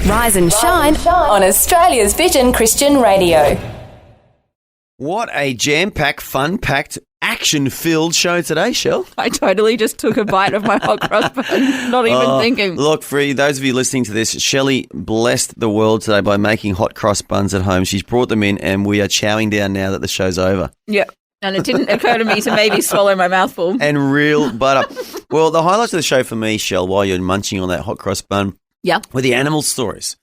Rise and shine on Australia's Vision Christian Radio. What a jam-packed, fun-packed, action-filled show today, Shell. I totally just took a bite of my hot cross bun, not even thinking. Look, for those of you listening to this, Shelley blessed the world today by making hot cross buns at home. She's brought them in and we are chowing down now that the show's over. Yep. And it didn't occur to me to maybe swallow my mouthful. And real butter. Well, the highlights of the show for me, Shell, while you're munching on that hot cross bun, were the animal stories.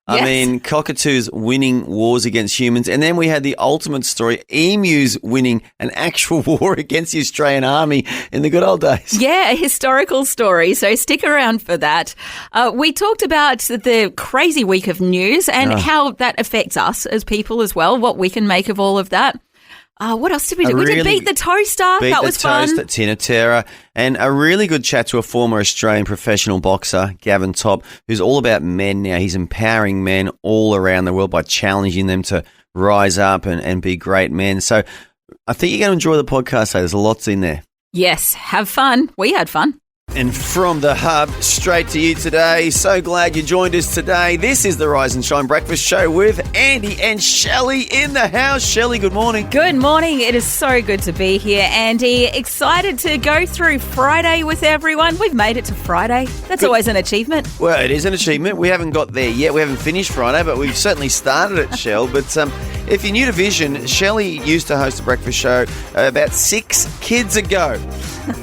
I mean, cockatoos winning wars against humans. And then we had the ultimate story, emus winning an actual war against the Australian Army in the good old days. Yeah, a historical story. So stick around for that. We talked about the crazy week of news and how that affects us as people as well, what we can make of all of that. What else did we do? We did Beat the Toaster. That was fun. Toaster, Tina Terra, and a really good chat to a former Australian professional boxer, Gavin Topp, who's all about men now. He's empowering men all around the world by challenging them to rise up and be great men. So I think you're going to enjoy the podcast today. There's lots in there. Yes, have fun. We had fun. And from the hub, straight to you today. So glad you joined us today. This is the Rise and Shine Breakfast Show with Andy and Shelley in the house. Shelley, good morning. Good morning. It is so good to be here, Andy. Excited to go through Friday with everyone. We've made it to Friday. That's always an achievement. Well, it is an achievement. We haven't got there yet. We haven't finished Friday, but we've certainly started it, Shell. But if you're new to Vision, Shelley used to host a breakfast show about 6 kids ago.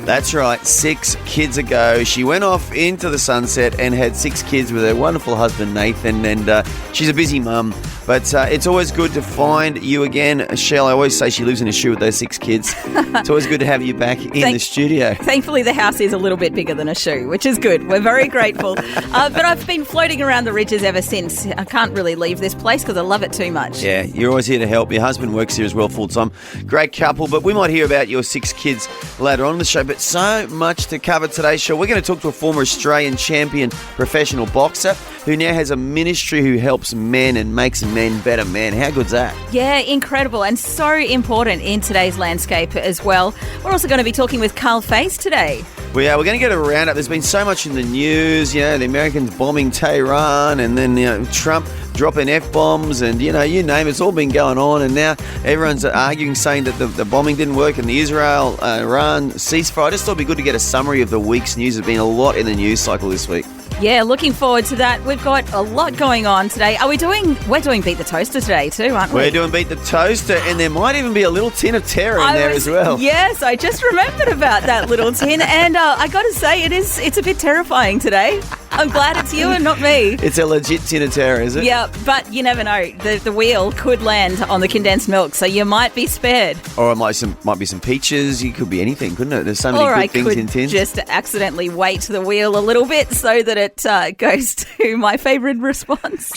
That's right, 6 kids ago. She went off into the sunset and had 6 kids with her wonderful husband, Nathan, and she's a busy mum. But it's always good to find you again. Shell, I always say she lives in a shoe with those 6 kids. It's always good to have you back in the studio. Thankfully, the house is a little bit bigger than a shoe, which is good. We're very grateful. But I've been floating around the ridges ever since. I can't really leave this place because I love it too much. Yeah, you're always here to help. Your husband works here as well full-time. Great couple, but we might hear about your 6 kids later on in the show. But so much to cover today's show. We're going to talk to a former Australian champion professional boxer who now has a ministry who helps men and makes men better men. How good's that? Yeah, incredible and so important in today's landscape as well. We're also going to be talking with Carl Face today. We are. We're going to get a roundup. There's been so much in the news, the Americans bombing Tehran and then, Trump dropping F-bombs and, you name it. It's all been going on and now everyone's arguing, saying that the bombing didn't work and the Israel-Iran ceasefire. I just thought it'd be good to get a summary of the week's news. There's been a lot in the news cycle this week. Yeah, looking forward to that. We've got a lot going on today. We're doing Beat the Toaster today too, aren't we? We're doing Beat the Toaster and there might even be a little tin of terror in there as well. Yes, I just remembered about that little tin and I got to say it's a bit terrifying today. I'm glad it's you and not me. It's a legit tin of terror, is it? Yeah, but you never know. The wheel could land on the condensed milk, so you might be spared. Or it might be some peaches. It could be anything, couldn't it? There's so many good things in tins. Just accidentally weight the wheel a little bit so that it goes to my favourite response.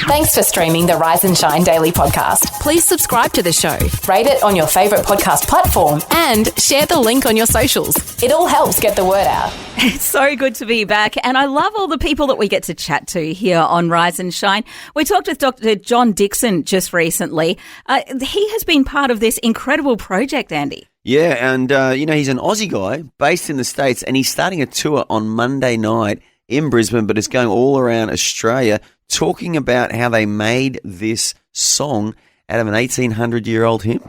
Thanks for streaming the Rise and Shine Daily Podcast. Please subscribe to the show, rate it on your favourite podcast platform, and share the link on your socials. It all helps get the word out. It's so good to be back, and I love all the people that we get to chat to here on Rise and Shine. We talked with Dr. John Dixon just recently. He has been part of this incredible project, Andy. Yeah, and, he's an Aussie guy based in the States, and he's starting a tour on Monday night in Brisbane, but it's going all around Australia, talking about how they made this song out of an 1,800-year-old hymn.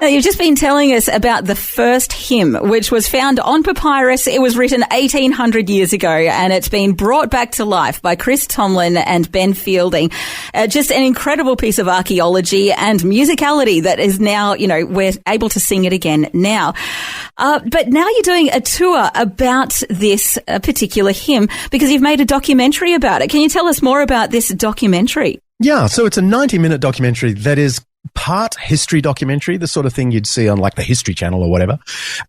Now, you've just been telling us about the first hymn, which was found on papyrus. It was written 1,800 years ago, and it's been brought back to life by Chris Tomlin and Ben Fielding. Just an incredible piece of archaeology and musicality that is now, we're able to sing it again now. But now you're doing a tour about this particular hymn because you've made a documentary about it. Can you tell us more about this documentary? Yeah, so it's a 90-minute documentary that is part history documentary, the sort of thing you'd see on like the History Channel or whatever,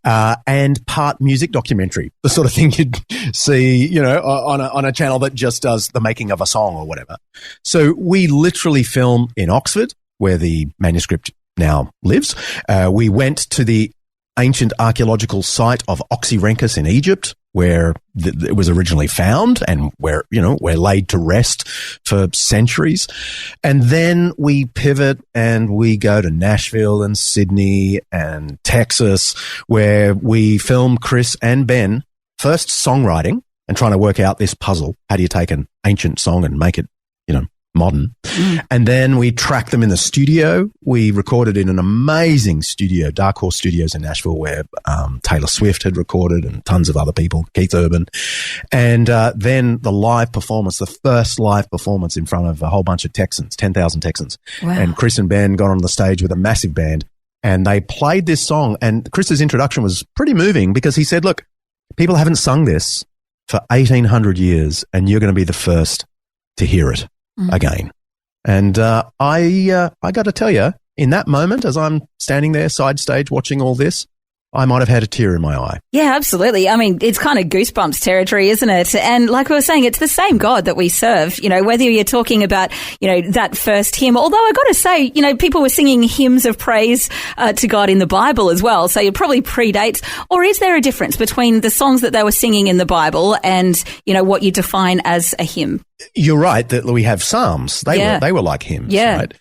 and part music documentary, the sort of thing you'd see, on a channel that just does the making of a song or whatever. So we literally film in Oxford, where the manuscript now lives. We went to the ancient archaeological site of Oxyrhynchus in Egypt, where it was originally found and where, we're laid to rest for centuries. And then we pivot and we go to Nashville and Sydney and Texas, where we film Chris and Ben first songwriting and trying to work out this puzzle. How do you take an ancient song and make it modern. And then we tracked them in the studio. We recorded in an amazing studio, Dark Horse Studios in Nashville, where Taylor Swift had recorded and tons of other people, Keith Urban. And then the live performance, the first live performance in front of a whole bunch of Texans, 10,000 Texans. Wow. And Chris and Ben got on the stage with a massive band and they played this song. And Chris's introduction was pretty moving because he said, look, people haven't sung this for 1,800 years and you're going to be the first to hear it again. And I got to tell you, in that moment, as I'm standing there side stage watching all this, I might have had a tear in my eye. Yeah, absolutely. I mean, it's kind of Goosebumps territory, isn't it? And like we were saying, it's the same God that we serve, you know, whether you're talking about, you know, that first hymn. Although I got to say, you know, people were singing hymns of praise to God in the Bible as well. So it probably predates. Or is there a difference between the songs that they were singing in the Bible and, you know, what you define as a hymn? You're right that we have psalms. They were like hymns, right?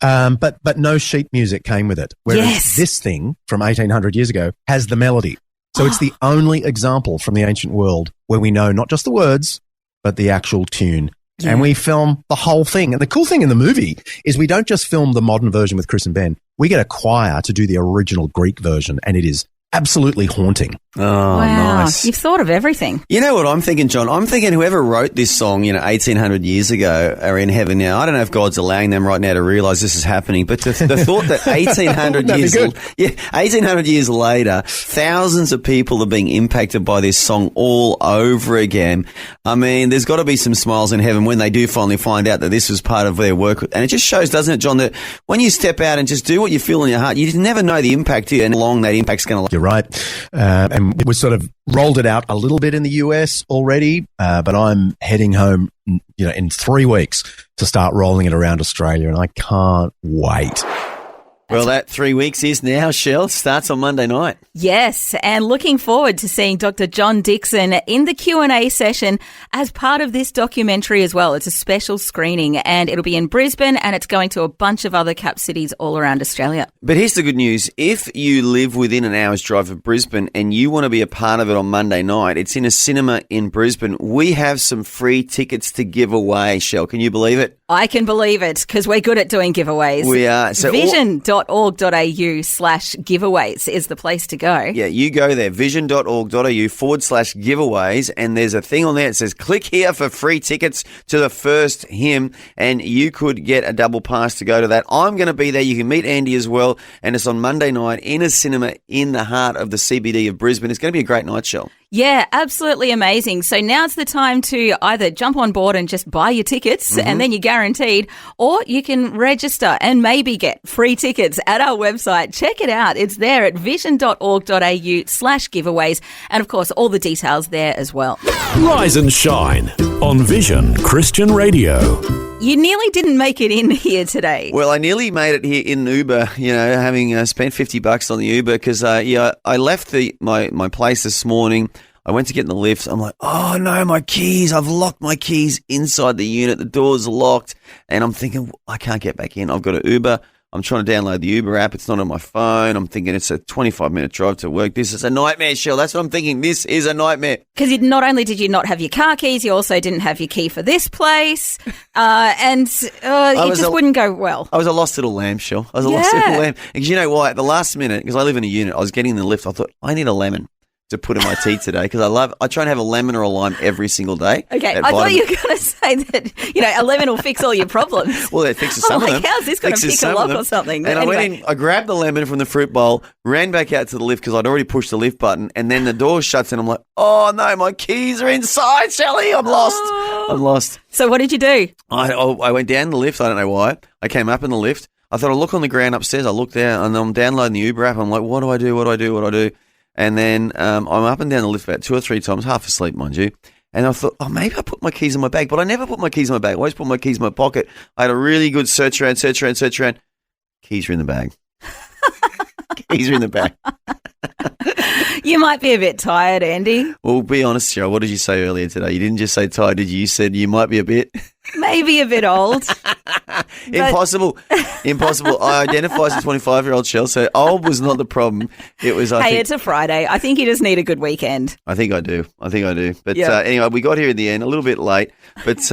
But no sheet music came with it. Whereas this thing from 1,800 years ago has the melody. So it's the only example from the ancient world where we know not just the words, but the actual tune. Yeah. And we film the whole thing. And the cool thing in the movie is we don't just film the modern version with Chris and Ben. We get a choir to do the original Greek version, and it is absolutely haunting. Oh, wow. nice. You've thought of everything. You know what I'm thinking, John? I'm thinking whoever wrote this song, 1,800 years ago are in heaven now. I don't know if God's allowing them right now to realise this is happening, but the thought that 1,800 years later, thousands of people are being impacted by this song all over again. I mean, there's got to be some smiles in heaven when they do finally find out that this was part of their work. And it just shows, doesn't it, John, that when you step out and just do what you feel in your heart, you just never know the impact and how long that impact's going to last. You're right. And we sort of rolled it out a little bit in the US already, but I'm heading home, in 3 weeks to start rolling it around Australia, and I can't wait. Well, that 3 weeks is now, Shell. Starts on Monday night. Yes, and looking forward to seeing Dr. John Dixon in the Q&A session as part of this documentary as well. It's a special screening, and it'll be in Brisbane, and it's going to a bunch of other cap cities all around Australia. But here's the good news. If you live within an hour's drive of Brisbane and you want to be a part of it on Monday night, it's in a cinema in Brisbane. We have some free tickets to give away, Shell. Can you believe it? I can believe it because we're good at doing giveaways. We are. So vision.org.au/giveaways is the place to go. Yeah, you go there, vision.org.au/giveaways, and there's a thing on there that says click here for free tickets to the first hymn, and you could get a double pass to go to that. I'm going to be there. You can meet Andy as well, and it's on Monday night in a cinema in the heart of the CBD of Brisbane. It's going to be a great night, Shell. Yeah, absolutely amazing. So now's the time to either jump on board and just buy your tickets and then you're guaranteed, or you can register and maybe get free tickets at our website. Check it out. It's there at vision.org.au/giveaways. And of course, all the details there as well. Rise and shine on Vision Christian Radio. You nearly didn't make it in here today. Well, I nearly made it here in Uber, having spent $50 on the Uber because, I left my place this morning. I went to get in the lift. I'm like, oh, no, my keys. I've locked my keys inside the unit. The door's locked. And I'm thinking, I can't get back in. I've got an Uber. I'm trying to download the Uber app. It's not on my phone. I'm thinking it's a 25-minute drive to work. This is a nightmare, Shell. That's what I'm thinking. This is a nightmare. Because not only did you not have your car keys, you also didn't have your key for this place. It just wouldn't go well. I was a lost little lamb, Shell. I was a lost little lamb. Because you know why? At the last minute, because I live in a unit, I was getting in the lift. I thought, I need a lemon to put in my tea today because I try and have a lemon or a lime every single day. Okay, I thought you were going to say that, a lemon will fix all your problems. Well, it fixes some of them. How's this going to pick a lock or something? And anyway. I went in, I grabbed the lemon from the fruit bowl, ran back out to the lift because I'd already pushed the lift button, and then the door shuts and I'm like, oh no, my keys are inside, Shelley, I'm lost. So what did you do? I went down the lift, I don't know why. I came up in the lift. I thought I'll look on the ground upstairs. I looked there and I'm downloading the Uber app. I'm like, what do I do? And then I'm up and down the lift about 2 or 3 times, half asleep, mind you. And I thought, maybe I put my keys in my bag. But I never put my keys in my bag. I always put my keys in my pocket. I had a really good search around. Keys are in the bag. Keys are in the bag. You might be a bit tired, Andy. Well, be honest, Cheryl. What did you say earlier today? You didn't just say tired, did you? You said you might be a bit... Maybe a bit old. Impossible. I identify as a 25-year-old, Shell, so old was not the problem. It was, it's a Friday. I think you just need a good weekend. I think I do. But anyway, we got here in the end, a little bit late. But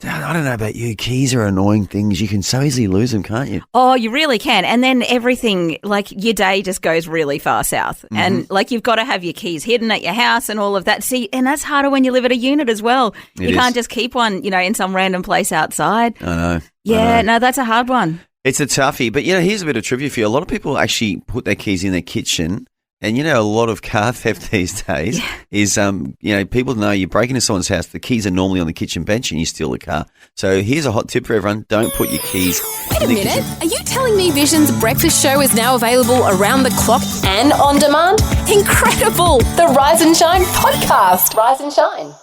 I don't know about you. Keys are annoying things. You can so easily lose them, can't you? Oh, you really can. And then everything, like your day just goes really far south. Mm-hmm. And like you've got to have your keys hidden at your house and all of that. See, and that's harder when you live at a unit as well. You can't just keep one, in some random place outside. I know. Yeah, no, that's a hard one. It's a toughie. But, here's a bit of trivia for you. A lot of people actually put their keys in their kitchen. And, a lot of car theft these days is, people know you break into someone's house, the keys are normally on the kitchen bench and you steal the car. So here's a hot tip for everyone. Don't put your keys Wait a minute. Are you telling me Vision's breakfast show is now available around the clock and on demand? Incredible! The Rise and Shine podcast. Rise and Shine.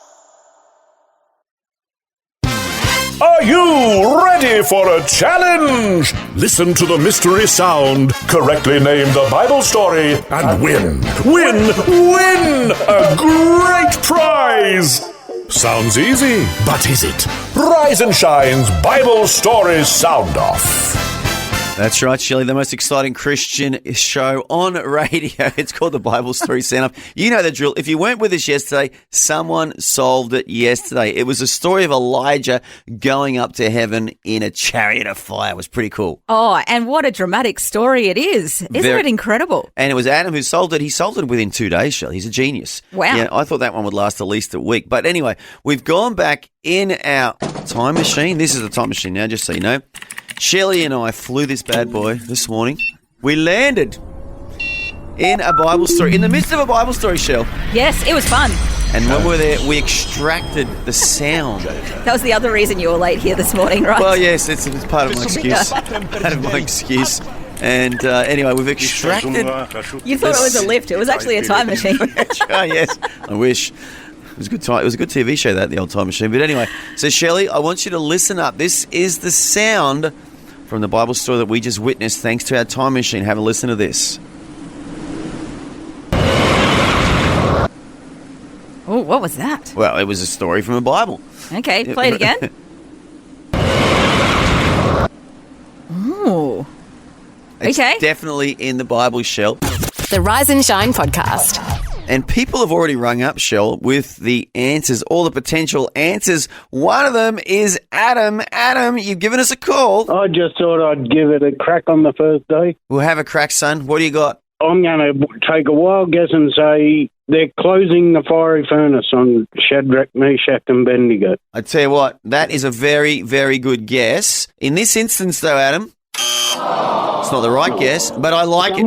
Are you ready for a challenge? Listen to the mystery sound, correctly name the Bible story, and win a great prize. Sounds easy, but is it? Rise and Shine's Bible Story Sound Off. That's right, Shelley, the most exciting Christian show on radio. It's called the Bible Story Sound Off. You know the drill. If you weren't with us yesterday, someone solved it yesterday. It was a story of Elijah going up to heaven in a chariot of fire. It was pretty cool. Oh, and what a dramatic story it is. Isn't it incredible? And it was Adam who solved it. He solved it within 2 days, Shelley. He's a genius. Wow. Yeah, I thought that one would last at least a week. But anyway, we've gone back in our time machine. This is the time machine now, just so you know. Shelley and I flew this bad boy this morning. We landed in a Bible story, in the midst of a Bible story, Shell. Yes, it was fun. And when we were there, we extracted the sound. That was the other reason you were late here this morning, right? Well, yes, it's part of my excuse. Part of my excuse. And anyway, we've extracted... You thought it was a lift. It was actually a time machine. Oh, yes. I wish. It was a good time. It was a good TV show, that, the old time machine. But anyway, so Shelley, I want you to listen up. This is the sound from the Bible story that we just witnessed thanks to our time machine. Have a listen to this. Oh, what was that? Well, it was a story from the Bible. Okay, play it again. Oh. It's okay. definitely in the Bible, Shell. The Rise and Shine podcast. And people have already rung up, Shell, with the answers, all the potential answers. One of them is Adam. Adam, you've given us a call. I just thought I'd give it a crack on the first day. We'll have a crack, son. What do you got? I'm going to take a wild guess and say they're closing the fiery furnace on Shadrach, Meshach and Abednego. I tell you what, that is a very, very good guess. In this instance, though, Adam, it's not the right guess, but I like it.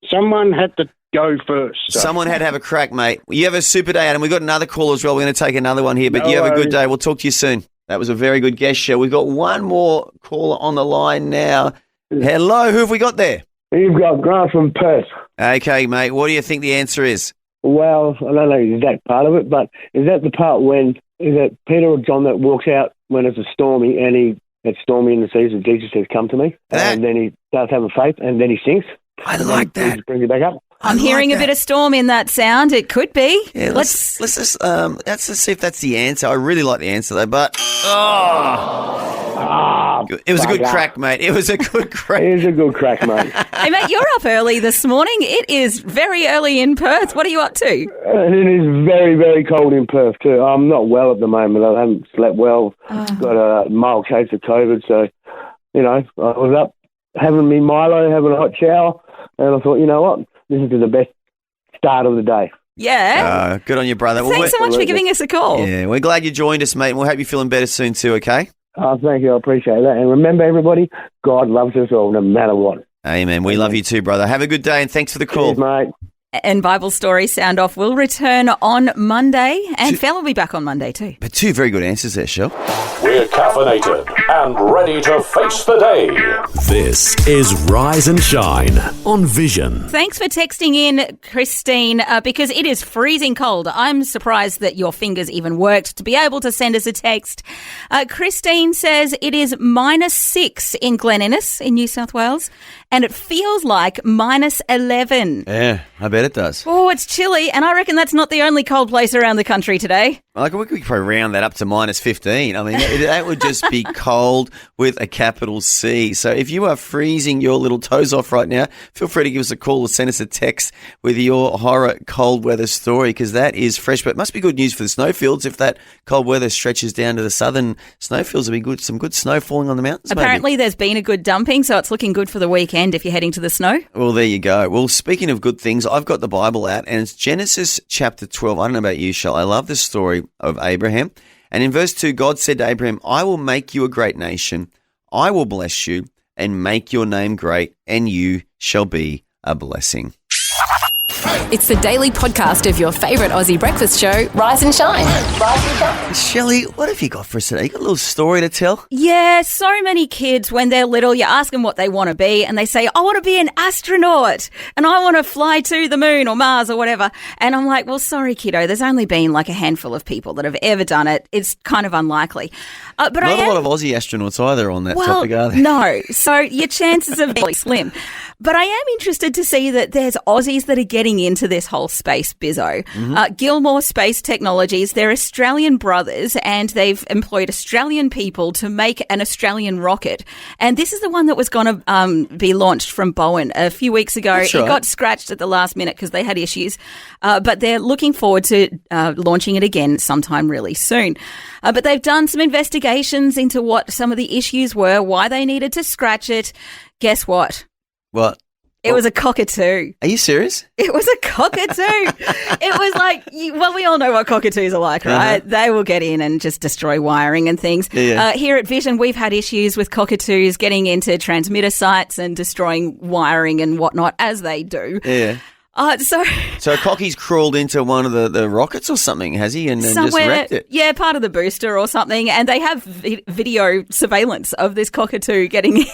Someone had to go first. So. Someone had to have a crack, mate. You have a super day, Adam. We've got another call as well. We're going to take another one here, but you have a good day. We'll talk to you soon. That was a very good guess, Shell. We've got one more caller on the line now. Hello, who have we got there? You've got Grant from Perth. Okay, mate. What do you think the answer is? Well, I don't know the exact part of it, but is that the part when, is it Peter or John that walks out when it's stormy and it's stormy in the seas and Jesus says, come to me, and then he starts having faith and then he sinks? I like that. Jesus brings it back up. I'm hearing a bit of storm in that sound. It could be. Yeah, let's just see if that's the answer. I really like the answer though, but it was a good crack, mate. It was a good crack. It is a good crack, mate. Hey, mate, you're up early this morning. It is very early in Perth. What are you up to? It is very, very cold in Perth too. I'm not well at the moment. I haven't slept well. Got a mild case of COVID, so I was up having me Milo, having a hot shower, and I thought, you know what? This is the best start of the day. Yeah. Good on you, brother. Thanks so much for giving us a call. Yeah, we're glad you joined us, mate. We'll hope you're feeling better soon too, okay? Thank you. I appreciate that. And remember, everybody, God loves us all, no matter what. Amen. We love you too, brother. Have a good day, and thanks for the call. Cheers, mate. And Bible Story Sound Off will return on Monday, and Phil will be back on Monday too. But two very good answers there, Shell. We're caffeinated and ready to face the day. This is Rise and Shine on Vision. Thanks for texting in, Christine, because it is freezing cold. I'm surprised that your fingers even worked to be able to send us a text. Christine says it is -6 in Glen Innes in New South Wales, and it feels like -11. Yeah, I bet it does. Oh, it's chilly, and I reckon that's not the only cold place around the country today. Like, we could probably round that up to minus 15. I mean, that would just be cold with a capital C. So if you are freezing your little toes off right now, feel free to give us a call or send us a text with your horror cold weather story, because that is fresh. But it must be good news for the snowfields if that cold weather stretches down to the southern snowfields. It'll be good, some good snow falling on the mountains. Apparently maybe. There's been a good dumping, so it's looking good for the weekend if you're heading to the snow. Well, there you go. Well, speaking of good things, I've got the Bible out, and it's Genesis chapter 12. I don't know about you, Shell. I love the story of Abraham. And in verse 2, God said to Abraham, I will make you a great nation. I will bless you and make your name great, and you shall be a blessing. It's the daily podcast of your favourite Aussie breakfast show, Rise and Shine. Rise and Shine. Shelley, what have you got for us today? You got a little story to tell? Yeah, so many kids, when they're little, you ask them what they want to be, and they say, I want to be an astronaut, and I want to fly to the moon or Mars or whatever. And I'm like, well, sorry, kiddo, there's only been like a handful of people that have ever done it. It's kind of unlikely. But Not a lot of Aussie astronauts either on that topic, are there? No, so your chances are very slim. But I am interested to see that there's Aussies that are getting into this whole space bizzo. Gilmore Space Technologies, they're Australian brothers, and they've employed Australian people to make an Australian rocket. And this is the one that was going to be launched from Bowen a few weeks ago. That's right. It got scratched at the last minute because they had issues. But they're looking forward to launching it again sometime really soon. But they've done some investigations into what some of the issues were, why they needed to scratch it. Guess what? What? It was a cockatoo. Are you serious? It was a cockatoo. It was like, well, we all know what cockatoos are like, right? Uh-huh. They will get in and just destroy wiring and things. Yeah. Here at Vision, we've had issues with cockatoos getting into transmitter sites and destroying wiring and whatnot, as they do. Yeah. So a cocky's crawled into one of the rockets or something, has he? And just wrecked it? Yeah, part of the booster or something. And they have video surveillance of this cockatoo getting in.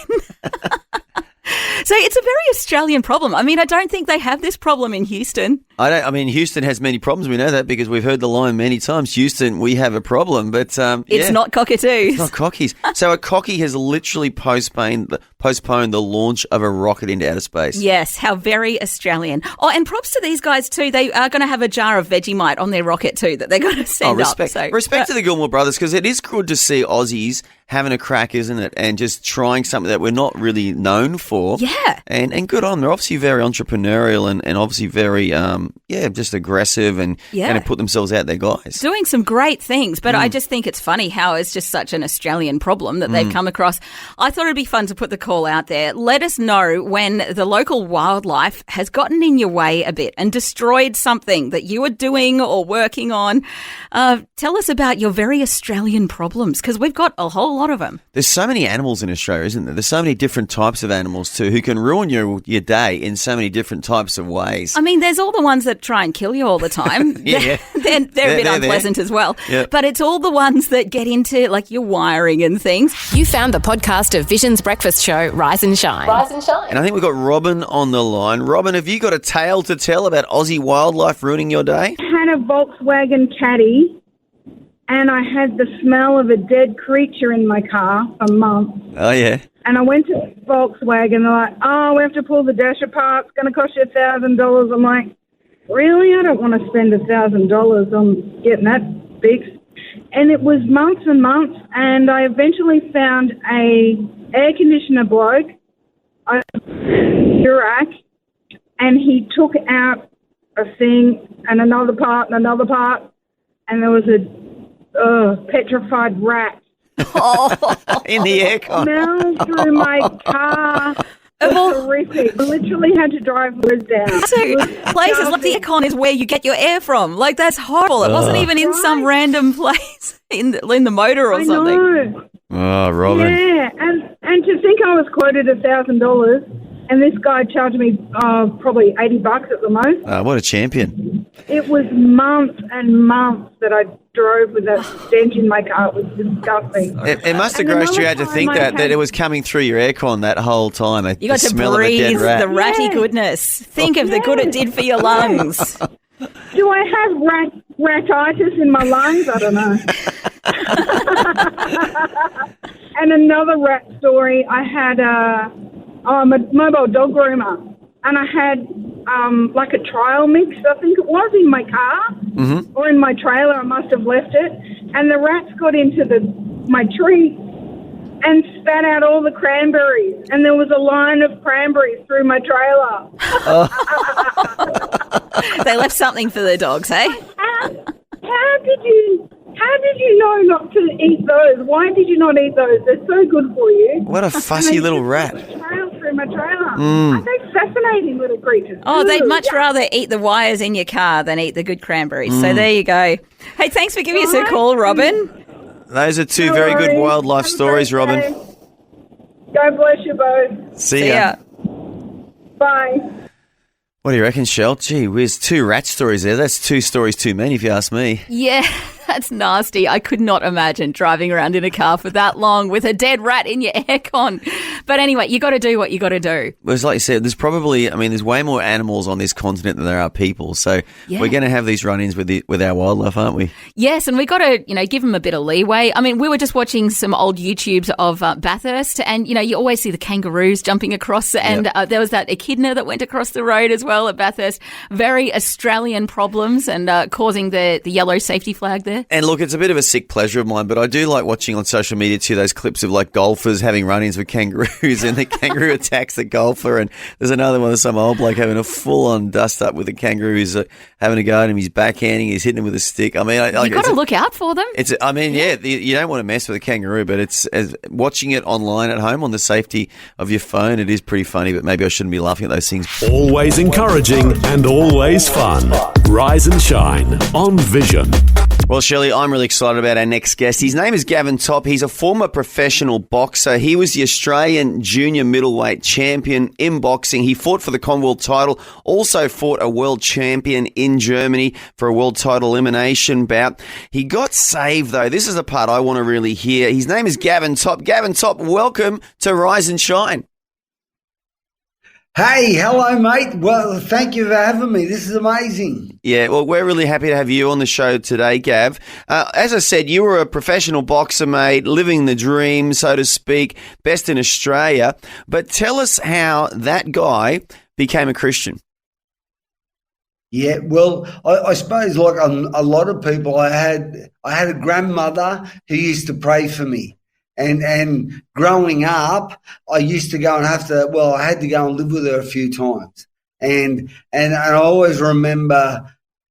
So it's a very Australian problem. I mean, I don't think they have this problem in Houston. I mean, Houston has many problems. We know that because we've heard the line many times. Houston, we have a problem, but it's not cockatoos. It's not cockies. So a cocky has literally postponed the launch of a rocket into outer space. Yes, how very Australian. Oh, and props to these guys too. They are going to have a jar of Vegemite on their rocket too that they're going to send respect. up. So, respect to the Gilmore brothers, because it is good to see Aussies having a crack, isn't it? And just trying something that we're not really known for. Yeah. And good on them. They're obviously very entrepreneurial and obviously very, just aggressive and going to put themselves out there, guys. Doing some great things, but I just think it's funny how it's just such an Australian problem that they've come across. I thought it'd be fun to put the call out there. Let us know when the local wildlife has gotten in your way a bit and destroyed something that you were doing or working on. Tell us about your very Australian problems, because we've got a whole lot of them. There's so many animals in Australia, isn't there? There's so many different types of animals too who can ruin your day in so many different types of ways. I mean, there's all the ones that try and kill you all the time. Yeah. They're a bit unpleasant as well. Yep. But it's all the ones that get into like your wiring and things. You found the podcast of Vision's breakfast show, Rise and Shine. Rise and Shine. And I think we've got Robin on the line. Robin, have you got a tale to tell about Aussie wildlife ruining your day? I had a Volkswagen Caddy, and I had the smell of a dead creature in my car for months. Oh, yeah. And I went to Volkswagen, they're like, we have to pull the dash apart, it's going to cost you $1,000. I'm like, really? I don't want to spend $1,000 on getting that fixed. And it was months and months, and I eventually found a air conditioner bloke, Iraq, and he took out a thing and another part, and there was a petrified rat. In the aircon. Smell through my car. It was horrific. I literally had to drive words down. So places like the aircon is where you get your air from. Like, that's horrible. It wasn't even in some random place in the motor or something. I know. Oh, Robin. Yeah, and to think I was quoted $1,000, and this guy charged me probably $80 at the most. What a champion. It was months and months that I drove with that stench in my car. It was disgusting. It must have grossed you out to think that it was coming through your aircon that whole time. You got to breathe the ratty goodness. Think of the good it did for your lungs. Do I have ratitis in my lungs? I don't know. And another rat story, I had I'm a mobile dog groomer, and I had like a trail mix, I think it was, in my car or in my trailer. I must have left it. And the rats got into my tree and spat out all the cranberries. And there was a line of cranberries through my trailer. They left something for the dogs, hey? How did you know not to eat those? Why did you not eat those? They're so good for you. What a fussy little rat. Trail through my trailer. Aren't they fascinating little creatures? Oh, they'd much rather eat the wires in your car than eat the good cranberries. So there you go. Hey, thanks for giving us a call, Robin. Those are two very good wildlife stories, Robin. God bless you both. See ya. Bye. What do you reckon, Shell? Gee whiz, 2 rat stories there. That's 2 stories too many, if you ask me. Yeah, that's nasty. I could not imagine driving around in a car for that long with a dead rat in your aircon. But anyway, you got to do what you got to do. Well, it's like you said, there's way more animals on this continent than there are people. So we're going to have these run-ins with our wildlife, aren't we? Yes, and we got to, give them a bit of leeway. I mean, we were just watching some old YouTubes of Bathurst, and, you always see the kangaroos jumping across, and there was that echidna that went across the road as well at Bathurst. Very Australian problems and causing the yellow safety flag there. And look, it's a bit of a sick pleasure of mine, but I do like watching on social media too those clips of like golfers having run-ins with kangaroos and the kangaroo attacks the golfer, and there's another one of some old bloke having a full-on dust-up with the kangaroo who's having a go at him. He's backhanding, he's hitting him with a stick. I mean, you've got to look out for them. You don't want to mess with a kangaroo, but it's watching it online at home on the safety of your phone, it is pretty funny, but maybe I shouldn't be laughing at those things. Always encouraging and always fun. Rise and shine on Vision. Well, Shelley, I'm really excited about our next guest. His name is Gavin Topp. He's a former professional boxer. He was the Australian junior middleweight champion in boxing. He fought for the Commonwealth title, also fought a world champion in Germany for a world title elimination bout. He got saved, though. This is the part I want to really hear. His name is Gavin Topp. Gavin Topp, welcome to Rise and Shine. Hey, hello, mate. Well, thank you for having me. This is amazing. Yeah, well, we're really happy to have you on the show today, Gav. As I said, you were a professional boxer, mate, living the dream, so to speak, best in Australia. But tell us how that guy became a Christian. Yeah, well, I suppose like a lot of people, I had a grandmother who used to pray for me. And growing up, I used to go and I had to go and live with her a few times. And I always remember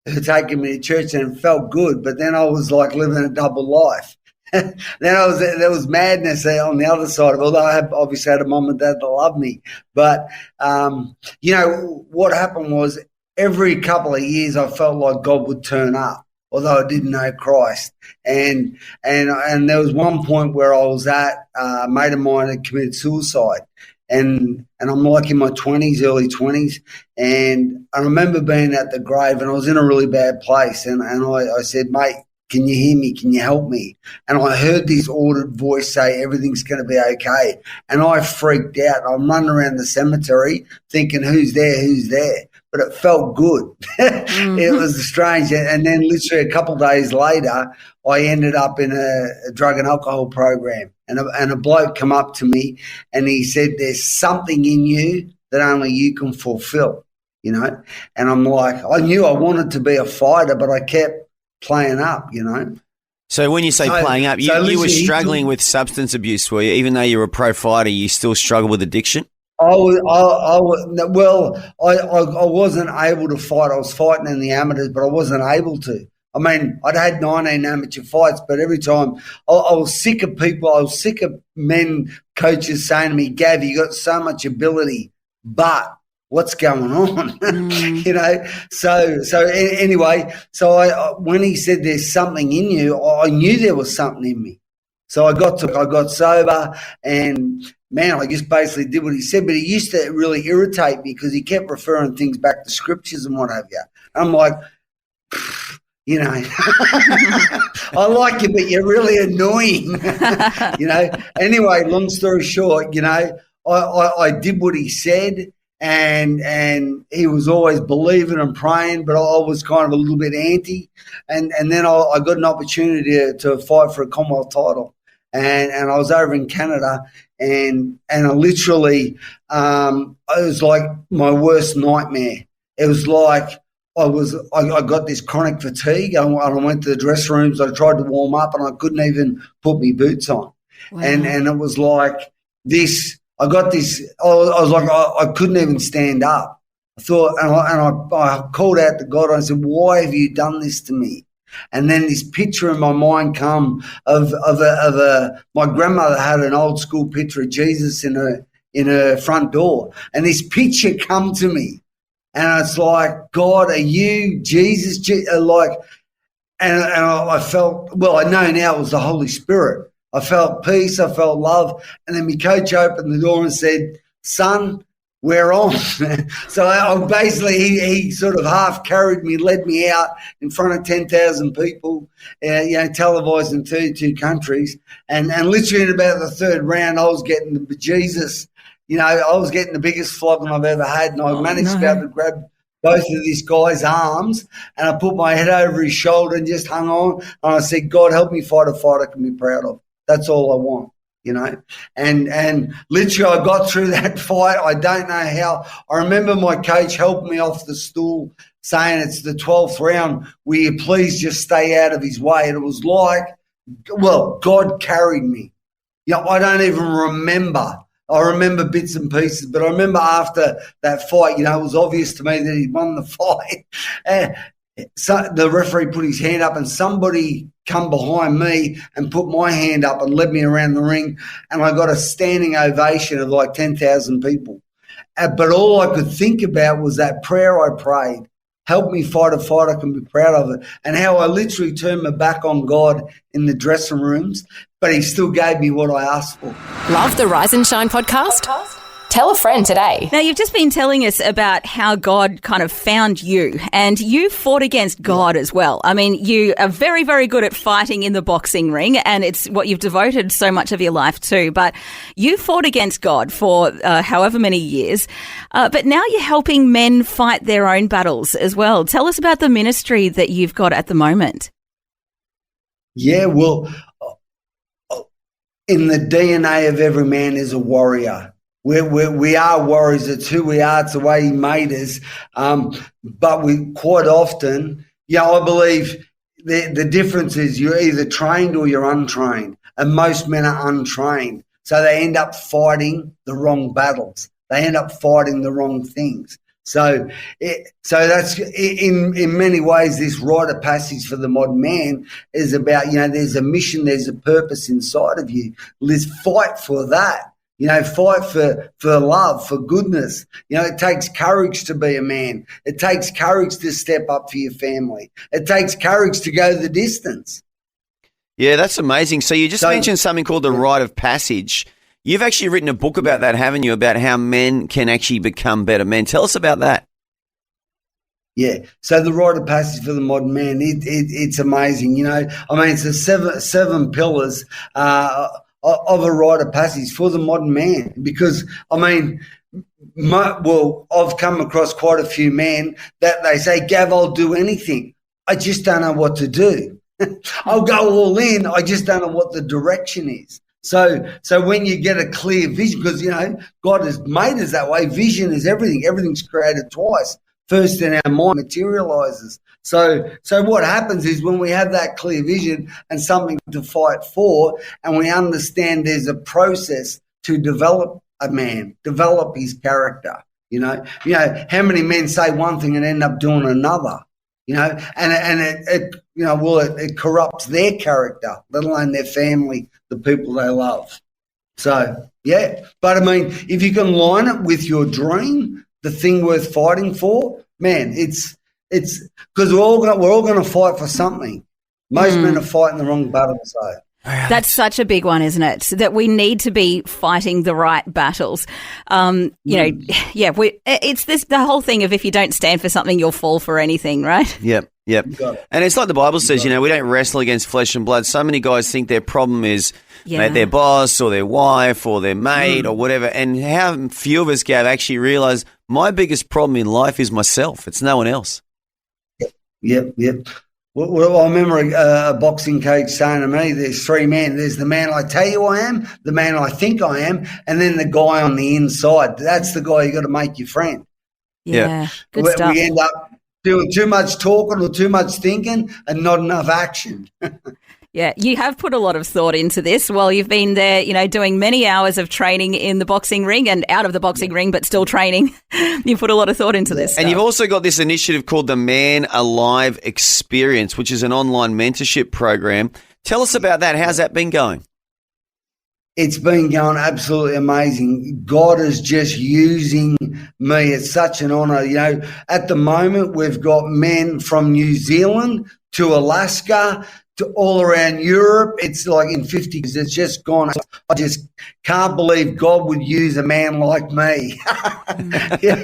her taking me to church, and it felt good, but then I was like living a double life. Then there was madness there on the other side of it, although I obviously had a mum and dad that loved me. But, what happened was every couple of years I felt like God would turn up, although I didn't know Christ. And there was one point where I was at, a mate of mine had committed suicide. And I'm like in my 20s, early 20s. And I remember being at the grave, and I was in a really bad place. And I said, mate, can you hear me? Can you help me? And I heard this audible voice say, everything's going to be okay. And I freaked out. I'm running around the cemetery thinking, who's there? But it felt good. It was strange. And then literally a couple of days later, I ended up in a drug and alcohol program. And a bloke come up to me and he said, there's something in you that only you can fulfill, And I'm like, I knew I wanted to be a fighter, but I kept playing up, So when you say playing up, you were struggling with substance abuse, were you? Even though you were a pro fighter, you still struggle with addiction? I wasn't able to fight. I was fighting in the amateurs, but I wasn't able to. I mean, I'd had 19 amateur fights, but every time I was sick of people. I was sick of men, coaches saying to me, Gav, you got so much ability, but what's going on? So anyway, when he said there's something in you, I knew there was something in me. So I got sober, and man, I just basically did what he said. But he used to really irritate me because he kept referring things back to scriptures and what have you. I'm like, I like you, but you're really annoying. Anyway, long story short, I did what he said, and he was always believing and praying, but I was kind of a little bit anti. And then I got an opportunity to fight for a Commonwealth title. And I was over in Canada, and I literally, it was like my worst nightmare. it was like I got this chronic fatigue, and I went to the dressing rooms. I tried to warm up, and I couldn't even put my boots on. Wow. And it was like this. I got this. I was like, I couldn't even stand up. I thought, and I called out to God. I said, "Why have you done this to me?" And then this picture in my mind come of my grandmother had an old school picture of Jesus in her front door, and this picture come to me, and it's like, God, are you Jesus? And I felt, well, I know now it was the Holy Spirit. I felt peace, I felt love, and then my coach opened the door and said, "Son, we're on." So I basically, he sort of half carried me, led me out in front of 10,000 people, televised in 32 countries. And literally in about the third round, I was getting the bejesus. I was getting the biggest flogging I've ever had. And I managed to be able to grab both of this guy's arms, and I put my head over his shoulder and just hung on. And I said, "God, help me fight a fight I can be proud of. That's all I want." And literally I got through that fight. I don't know how. I remember my coach helped me off the stool saying, "It's the 12th round. Will you please just stay out of his way?" And it was like, well, God carried me. I don't even remember. I remember bits and pieces, but I remember after that fight, it was obvious to me that he won the fight. And so the referee put his hand up, and somebody come behind me and put my hand up and led me around the ring, and I got a standing ovation of like 10,000 people. But all I could think about was that prayer I prayed, "Help me fight a fight I can be proud of it," and how I literally turned my back on God in the dressing rooms, but he still gave me what I asked for. Love the Rise and Shine podcast? Tell a friend today. Now, you've just been telling us about how God kind of found you, and you fought against God as well. I mean, you are very, very good at fighting in the boxing ring, and it's what you've devoted so much of your life to. But you fought against God for however many years, but now you're helping men fight their own battles as well. Tell us about the ministry that you've got at the moment. Yeah, well, in the DNA of every man is a warrior. We are warriors. It's who we are. It's the way he made us. But we quite often, I believe the difference is you're either trained or you're untrained. And most men are untrained. So they end up fighting the wrong battles. They end up fighting the wrong things. So that's in many ways this rite of passage for the modern man is about, there's a mission, there's a purpose inside of you. Let's fight for that. Fight for love, for goodness. It takes courage to be a man. It takes courage to step up for your family. It takes courage to go the distance. Yeah, that's amazing. So you just mentioned something called the rite of passage. You've actually written a book about that, haven't you, about how men can actually become better men. Tell us about that. Yeah, so the rite of passage for the modern man, it's amazing. It's the seven pillars of a rite of passage for the modern man, because, I've come across quite a few men that they say, "Gav, I'll do anything. I just don't know what to do. I'll go all in. I just don't know what the direction is." So when you get a clear vision, because, God has made us that way. Vision is everything. Everything's created twice. First in our mind, materializes. So what happens is when we have that clear vision and something to fight for, and we understand there's a process to develop a man, develop his character. How many men say one thing and end up doing another? It corrupts their character, let alone their family, the people they love. So yeah, but if you can line it with your dream, the thing worth fighting for, man, it's because we're all going to fight for something. Most men are fighting the wrong battles, though. That's such a big one, isn't it? That we need to be fighting the right battles. It's the whole thing of if you don't stand for something, you'll fall for anything, right? Yep. And it's like the Bible says, we don't wrestle against flesh and blood. So many guys think their problem is their boss or their wife or their mate or whatever. And how few of us, Gav, actually realise my biggest problem in life is myself. It's no one else. Yep. Well, I remember a boxing coach saying to me, there's three men. There's the man I tell you I am, the man I think I am, and then the guy on the inside. That's the guy you got to make your friend. Yeah. Good we stuff. end up doing too much talking or too much thinking and not enough action. Yeah, you have put a lot of thought into this. Well, you've been there, doing many hours of training in the boxing ring and out of the boxing ring, but still training. You've put a lot of thought into this. And you've also got this initiative called the Man Alive Experience, which is an online mentorship program. Tell us about that. How's that been going? It's been going absolutely amazing. God is just using me. It's such an honour. At the moment, we've got men from New Zealand to Alaska to all around Europe. It's like in 50s. It's just gone. I just can't believe God would use a man like me. And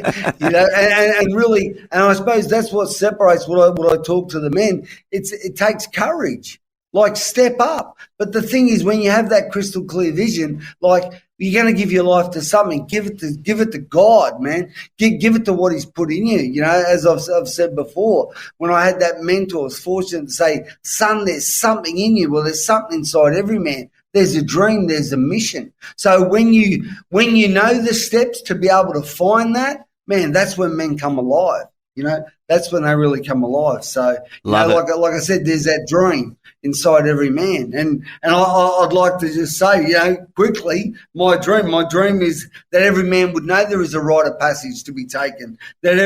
really, and I suppose that's what separates what I talk to the men. It takes courage. Like, step up. But the thing is, when you have that crystal clear vision, like, you're going to give your life to something. Give it to God, man. Give it to what He's put in you. As I've said before, when I had that mentor, I was fortunate to say, son, there's something in you. Well, there's something inside every man. There's a dream. There's a mission. So when you know the steps to be able to find that, man, that's when men come alive. That's when they really come alive. So, like I said, there's that dream inside every man. And I'd like to just say, quickly, my dream is that every man would know there is a rite of passage to be taken, that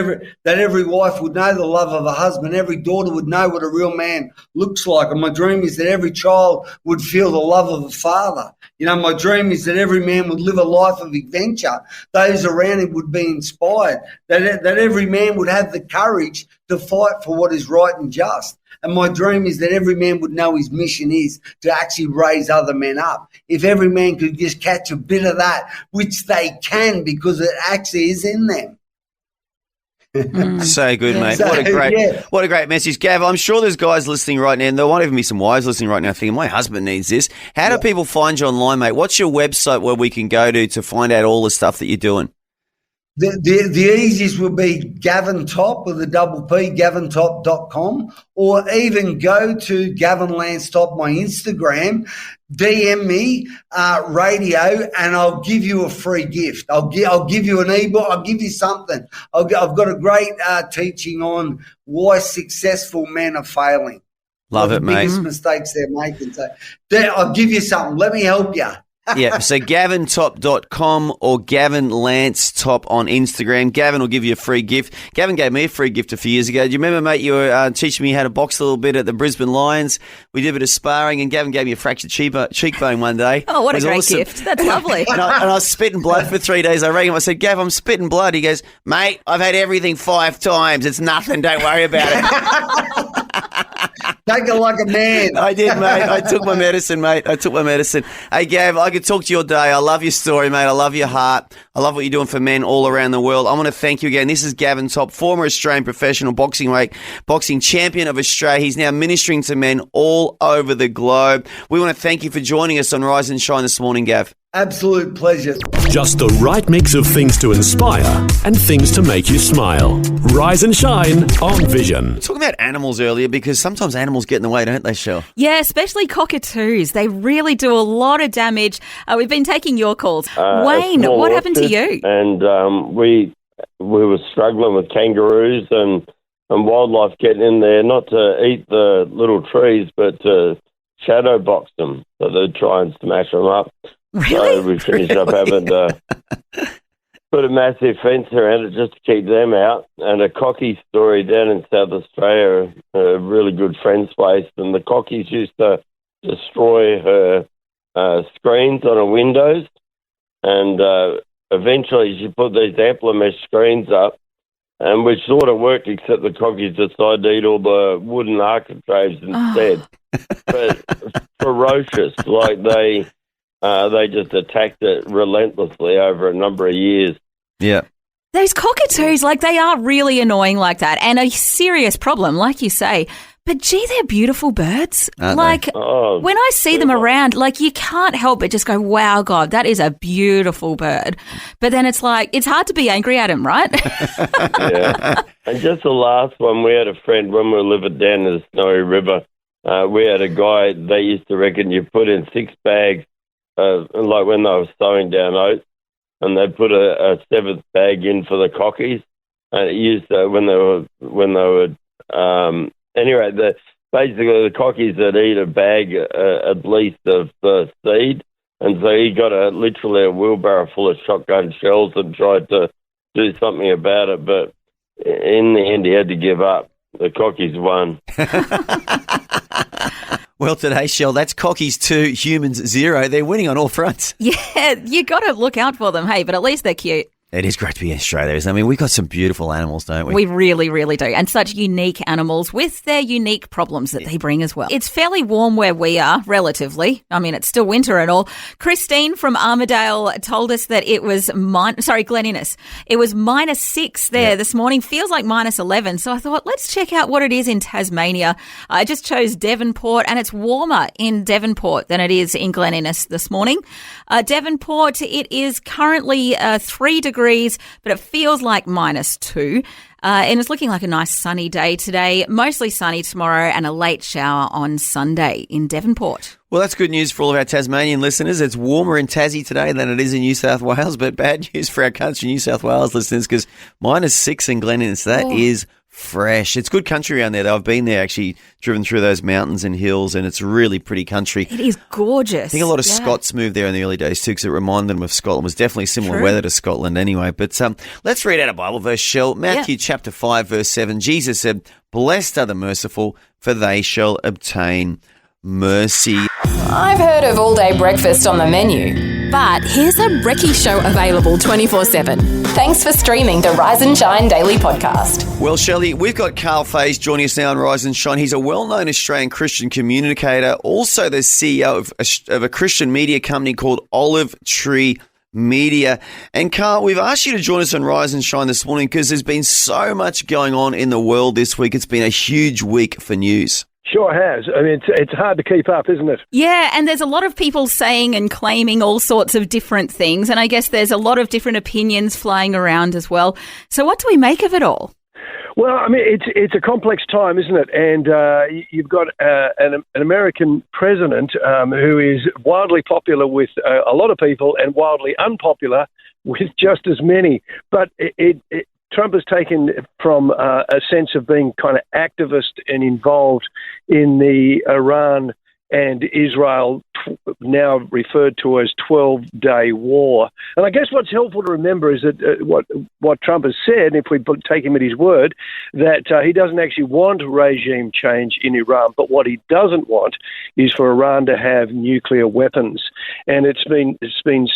every wife would know the love of a husband, every daughter would know what a real man looks like. And my dream is that every child would feel the love of a father. My dream is that every man would live a life of adventure. Those around him would be inspired, that every man would have the courage to fight for what is right and just. And my dream is that every man would know his mission is to actually raise other men up. If every man could just catch a bit of that, which they can, because it actually is in them. So good, mate. What a great message. Gav, I'm sure there's guys listening right now, and there might even be some wives listening right now thinking, my husband needs this. How do people find you online, mate? What's your website where we can go to find out all the stuff that you're doing? The easiest would be Gavin Topp with a double P, gavintop.com, or even go to Gavin Lance Topp, my Instagram, DM me radio, and I'll give you a free gift. I'll give you an ebook. I'll give you something. I've got a great teaching on why successful men are failing. Love it, mate. Biggest mistakes they're making. So I'll give you something. Let me help you. Yeah, so gavintop.com or Gavin Lance Topp on Instagram. Gavin will give you a free gift. Gavin gave me a free gift a few years ago. Do you remember, mate, you were teaching me how to box a little bit at the Brisbane Lions? We did a bit of sparring, and Gavin gave me a fractured cheekbone one day. Oh, what a great gift. That's lovely. and I was spitting blood for 3 days. I rang him. I said, Gav, I'm spitting blood. He goes, mate, I've had everything 5 times. It's nothing. Don't worry about it. Take it like a man. I did, mate. I took my medicine, mate. Hey, Gav, I could talk to you all day. I love your story, mate. I love your heart. I love what you're doing for men all around the world. I want to thank you again. This is Gavin Topp, former Australian professional boxing champion of Australia. He's now ministering to men all over the globe. We want to thank you for joining us on Rise and Shine this morning, Gav. Absolute pleasure. Just the right mix of things to inspire and things to make you smile. Rise and Shine on Vision. Talking about animals earlier, because sometimes animals get in the way, don't they, Shell? Yeah, especially cockatoos. They really do a lot of damage. We've been taking your calls. Wayne, what happened to you? And we were struggling with kangaroos and wildlife getting in there, not to eat the little trees, but to shadow box them. So they'd try and smash them up. Really? So we finished up having to put a massive fence around it just to keep them out. And a cocky story down in South Australia, a really good friend's place, and the cockies used to destroy her screens on her windows. And eventually she put these ampler mesh screens up, and which sort of worked, except the cockies decided to eat all the wooden architraves instead. But ferocious, like they just attacked it relentlessly over a number of years. Yeah. Those cockatoos, they are really annoying like that, and a serious problem, like you say. But gee, they're beautiful birds. When I see them around, you can't help but just go, wow, God, that is a beautiful bird. But then it's hard to be angry at him, right? Yeah. And just the last one, we had a friend when we were living down the Snowy River. We had a guy, they used to reckon you put in 6 bags, when they were sowing down oats, and they put a 7th bag in for the cockies, And it used to, when they were anyway, basically the cockies would eat a bag at least of seed, and so he got literally a wheelbarrow full of shotgun shells and tried to do something about it, but in the end he had to give up. The cockies won. Well, today, Shell, that's cockies 2, humans 0. They're winning on all fronts. Yeah, you got to look out for them, hey, but at least they're cute. It is great to be in Australia, isn't it? I mean, we've got some beautiful animals, don't we? We really, really do. And such unique animals with their unique problems that they bring as well. It's fairly warm where we are, relatively. I mean, it's still winter and all. Christine from Armidale told us that it was Glen Innes. It was -6 there this morning. Feels like -11. So I thought, let's check out what it is in Tasmania. I just chose Devonport, and it's warmer in Devonport than it is in Glen Innes this morning. Devonport, it is currently 3 degrees, but it feels like -2. And it's looking like a nice sunny day today, mostly sunny tomorrow, and a late shower on Sunday in Devonport. Well, that's good news for all of our Tasmanian listeners. It's warmer in Tassie today than it is in New South Wales, but bad news for our country New South Wales listeners, because -6 in Glen Innes, that is fresh. It's good country around there, though. I've been there, actually driven through those mountains and hills, and it's really pretty country. It is gorgeous. I think a lot of Scots moved there in the early days too, because it reminded them of Scotland. It was definitely similar weather to Scotland anyway. But let's read out a Bible verse, Shell. Matthew chapter 5, verse 7. Jesus said, "Blessed are the merciful, for they shall obtain mercy." I've heard of all-day breakfast on the menu, but here's a brekkie show available 24/7. Thanks for streaming the Rise and Shine Daily Podcast. Well, Shelley, we've got Carl Faze joining us now on Rise and Shine. He's a well-known Australian Christian communicator, also the CEO of a Christian media company called Olive Tree Media. And Carl, we've asked you to join us on Rise and Shine this morning because there's been so much going on in the world this week. It's been a huge week for news. Sure has. I mean, it's hard to keep up, isn't it? Yeah, and there's a lot of people saying and claiming all sorts of different things, and I guess there's a lot of different opinions flying around as well. So what do we make of it all? Well, I mean, it's a complex time, isn't it? And you've got an American president who is wildly popular with a lot of people and wildly unpopular with just as many. But Trump has taken from a sense of being kind of activist and involved in the Iran and Israel, now referred to as 12-day war. And I guess what's helpful to remember is that what Trump has said, if we take him at his word, that he doesn't actually want regime change in Iran, but what he doesn't want is for Iran to have nuclear weapons. And it's been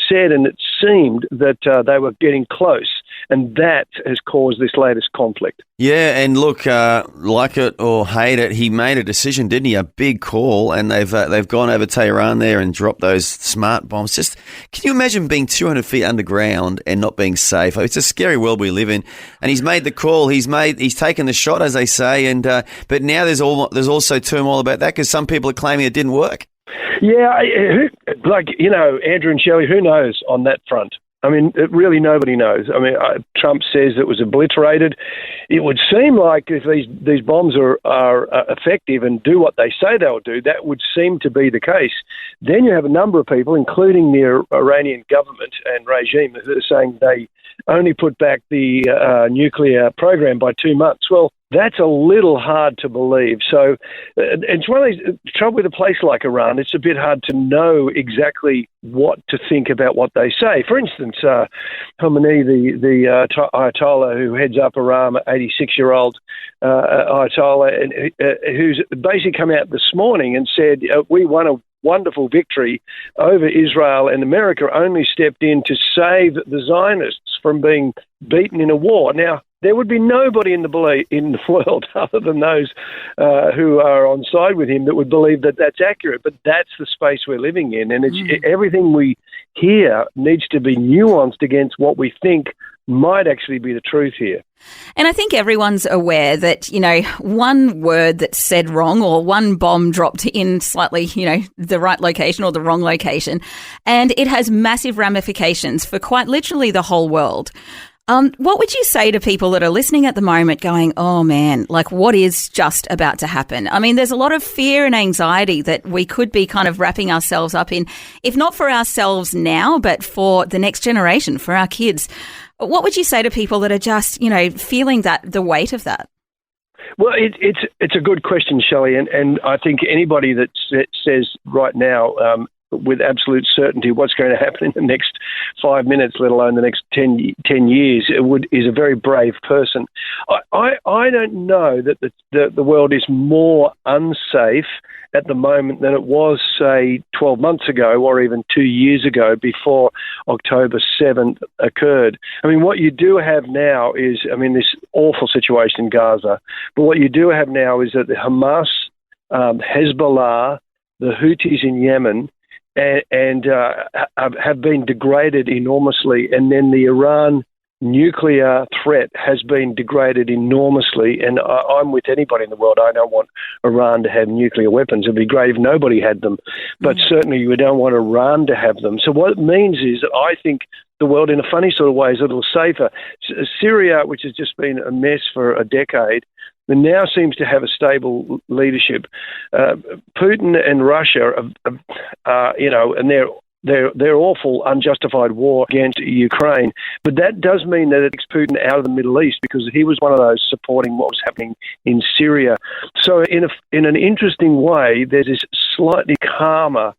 said, and it seemed that they were getting close, and that has caused this latest conflict. Yeah, and look, like it or hate it, he made a decision, didn't he? A big call, and they've gone over Tehran there and dropped those smart bombs. Just, can you imagine being 200 feet underground and not being safe? It's a scary world we live in. And he's made the call. He's taken the shot, as they say. And but now there's also turmoil about that because some people are claiming it didn't work. Yeah, Andrew and Shelley, who knows on that front? I mean, really nobody knows. I mean, Trump says it was obliterated. It would seem like if these bombs are effective and do what they say they'll do, that would seem to be the case. Then you have a number of people, including the Iranian government and regime, that are saying they only put back the nuclear program by 2 months. Well, that's a little hard to believe. So it's one of these trouble with a place like Iran. It's a bit hard to know exactly what to think about what they say. For instance, Khomeini, the Ayatollah who heads up Iran, 86-year-old Ayatollah, and who's basically come out this morning and said, we won a wonderful victory over Israel, and America only stepped in to save the Zionists from being beaten in a war. Now, there would be nobody in the world other than those who are on side with him that would believe that that's accurate. But that's the space we're living in, and everything we hear needs to be nuanced against what we think might actually be the truth here. And I think everyone's aware that, one word that's said wrong or one bomb dropped in slightly, the right location or the wrong location, and it has massive ramifications for quite literally the whole world. What would you say to people that are listening at the moment going, oh man, like what is just about to happen? I mean, there's a lot of fear and anxiety that we could be kind of wrapping ourselves up in, if not for ourselves now, but for the next generation, for our kids. What would you say to people that are just, feeling the weight of that? Well, it's a good question, Shelley, and I think anybody that says right now with absolute certainty what's going to happen in the next 5 minutes, let alone the next 10 years, is a very brave person. I don't know that the world is more unsafe at the moment than it was, say, 12 months ago or even 2 years ago before October 7th occurred. I mean, what you do have now is, this awful situation in Gaza, but what you do have now is that the Hamas, Hezbollah, the Houthis in Yemen, and have been degraded enormously, and then the Iran nuclear threat has been degraded enormously, and I'm with anybody in the world. I don't want Iran to have nuclear weapons. It'd be great if nobody had them, but certainly we don't want Iran to have them. So what it means is that I think the world, in a funny sort of way, is a little safer. Syria, which has just been a mess for a decade, now seems to have a stable leadership. Putin and Russia, and their awful, unjustified war against Ukraine. But that does mean that it takes Putin out of the Middle East, because he was one of those supporting what was happening in Syria. So in an interesting way, there's this slightly calmer